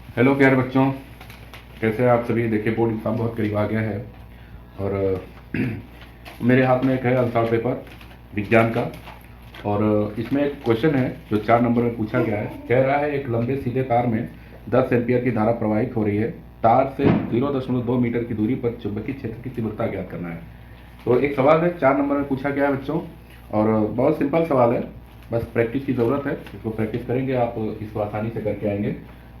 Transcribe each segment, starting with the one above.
Hello प्यारे बच्चों, कैसे हैं आप सभी। देखिए बोर्ड एग्ज़ाम बहुत करीब आ गया है और मेरे हाथ में एक है आंसर पेपर विज्ञान का। और इसमें एक क्वेश्चन है जो 4 नंबर में पूछा गया है। कह रहा है एक लंबे सीधे तार में 10 एम्पियर की धारा प्रवाहित हो रही है। तार से 0.2 मीटर की दूरी पर चुंबकीय क्षेत्र की तीव्रता ज्ञात करना है। तो एक सवाल है 4 नंबर में पूछा गया है बच्चों, और बहुत सिंपल सवाल है। बस प्रैक्टिस की ज़रूरत है, इसको प्रैक्टिस करेंगे आप इसको आसानी से करके आएंगे।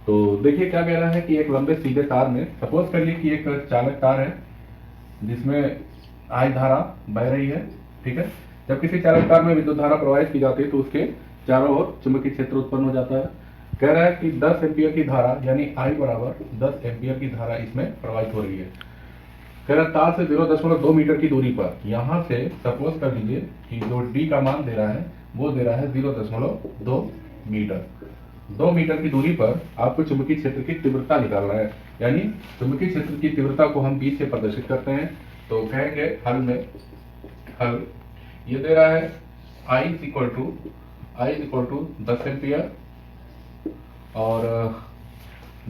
तो देखिए क्या कह रहा है कि एक लंबे सीधे तार में सपोज करिए कि एक चालक तार है जिसमें I धारा बह रही है। ठीक है, जब किसी चालक तार में विद्युत धारा प्रवाहित की जाती है तो उसके चारों ओर चुंबकीय क्षेत्र उत्पन्न हो जाता है। कह रहा है कि 10 एम्पियर की धारा यानी I बराबर 10 एम्पियर की धारा इसमें प्रवाहित हो रही है। कह रहा है तार से 0.2 मीटर की दूरी पर, यहाँ से सपोज कर लीजिए कि जो D का मान दे रहा है वो दे रहा है 0.2 मीटर। 2 मीटर की दूरी पर आपको चुंबकीय क्षेत्र की तीव्रता निकालना है। यानी चुंबकीय क्षेत्र की तीव्रता को हम B से प्रदर्शित करते हैं। तो कहेंगे हल ये दे रहा है I इक्वल टू 10 एम्पियर और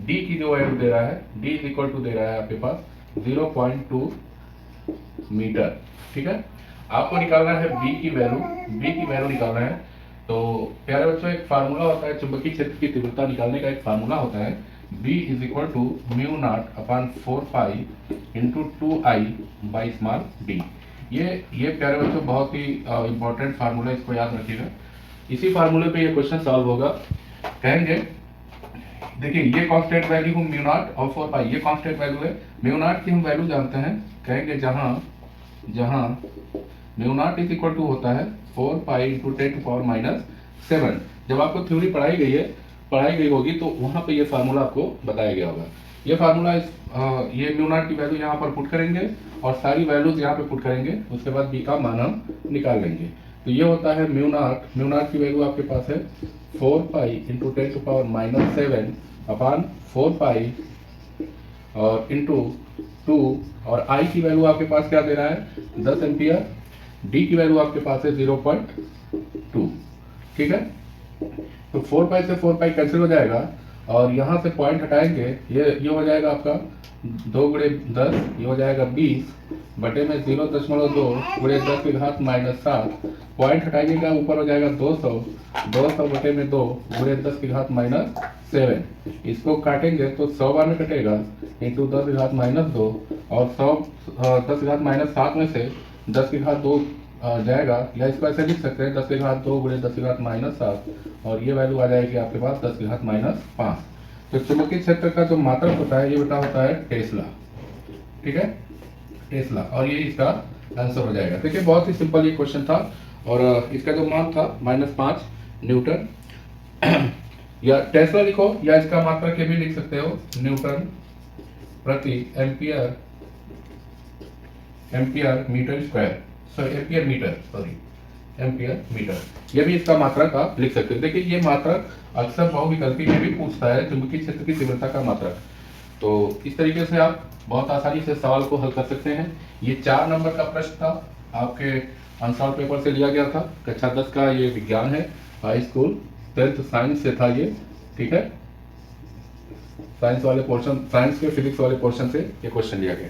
D की जो वैल्यू दे रहा है D इक्वल टू दे रहा है आपके पास 0.2 मीटर। ठीक है, आपको निकालना है B की वैल्यू निकालना है। तो प्यारे बच्चों एक फार्मूला होता है चुंबकीय क्षेत्र की तीव्रता निकालने का, एक फार्मूला होता है B is equal to mu naught upon 4 pi into 2I by small d। ये प्यारे बच्चों बहुत ही इंपॉर्टेंट फार्मूला, इसको याद रखिएगा। इसी फार्मूले पे ये क्वेश्चन सॉल्व होगा। कहेंगे देखिए ये कांस्टेंट वैल्यू हूँ म्यू नॉट और 4 पाई, ये कांस्टेंट वैल्यू है। म्यू नॉट की हम वैल्यू जानते हैं। कहेंगे जहां mu naught is equal to होता है 4 पाई इंटू 10⁻⁷। जब आपको थ्योरी पढ़ाई गई होगी तो वहां पे ये फार्मूला आपको बताया गया होगा। ये फार्मूला ये म्यू नॉट की वैल्यू यहाँ पर पुट करेंगे और सारी वैल्यूज यहाँ पे पुट करेंगे, उसके बाद बी का मान हम निकाल लेंगे। तो ये होता है म्यू नॉट की वैल्यू आपके पास है 4 पाई इंटू 10⁻⁷ अपॉन 4 पाई और इंटू 2, और I की वैल्यू आपके पास क्या दे रहा है 10 एम्पियर। D की वैल्यू आपके पास है 0.2। ठीक है, तो 4 पाई से 4 पाई कैंसिल हो जाएगा और यहाँ से पॉइंट हटाएंगे, ये हो जाएगा आपका 2 गुणे 10, ये हो जाएगा 20 बटे में 0.2 गुणे 10⁻⁷। पॉइंट हटाइएगा ऊपर हो जाएगा 200 बटे में 2 गुणे 10⁻⁷। इसको काटेंगे तो 100 बार में कटेगा इंटू 10⁻⁻2 और 10⁻⁷ में से 10⁻2 जाएगा, या इसको ऐसे लिख सकते हैं 10⁻2 गुणे 10⁻⁷, और ये वैल्यू आ जाएगी आपके पास 10⁻⁵। तो चुंबकीय क्षेत्र का जो मात्रक होता है ये बेटा होता है टेस्ला। ठीक है, टेस्ला, और ये इसका आंसर हो जाएगा। देखिए बहुत ही सिंपल ये क्वेश्चन था और इसका जो मान था -5 न्यूटन या टेस्ला लिखो या इसका मात्रक ये भी लिख सकते हो न्यूटन प्रति ampere metre square, ampere metre, ये भी इसका मात्रक आप लिख सकते हो। देखिए ये मात्रक अक्सर बहुविकल्पी में भी पूछता है, चुंबकीय क्षेत्र की तीव्रता का मात्रक। तो इस तरीके से आप बहुत आसानी से सवाल को हल कर सकते हैं। ये 4 नंबर का प्रश्न था, आपके आंसर पेपर से लिया गया था। कक्षा 10 का ये विज्ञान है, हाई स्कूल 10th साइंस से था ये। ठीक है, साइंस के फिजिक्स वाले पोर्शन से ये क्वेश्चन लिया गया।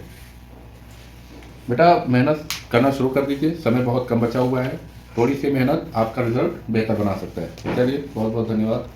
बेटा मेहनत करना शुरू कर दीजिए, समय बहुत कम बचा हुआ है। थोड़ी सी मेहनत आपका रिजल्ट बेहतर बना सकता है। चलिए बहुत बहुत धन्यवाद।